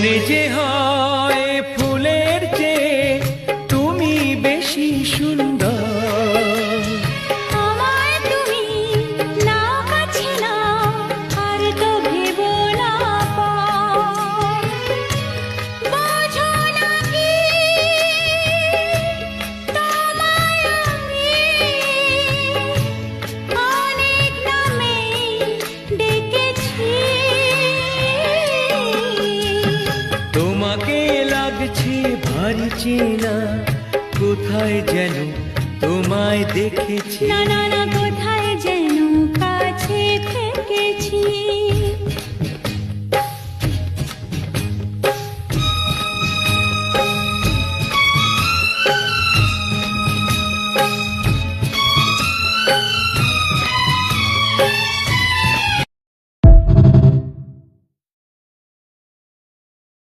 মনে যে হয় ফুলের চেয়ে তুমি বেশি সুন্দর। আমায় তুমি না কাছে না আর তো ভেবো না পর। বোঝো না কি তোমায় আমি অনেক নামে ডেকেছি। তোমাকে লাগছে ভারী চেনা, কোথায় যেন তোমায় দেখেছি। না না না, কোথায় যেন কাছে থেকেছি।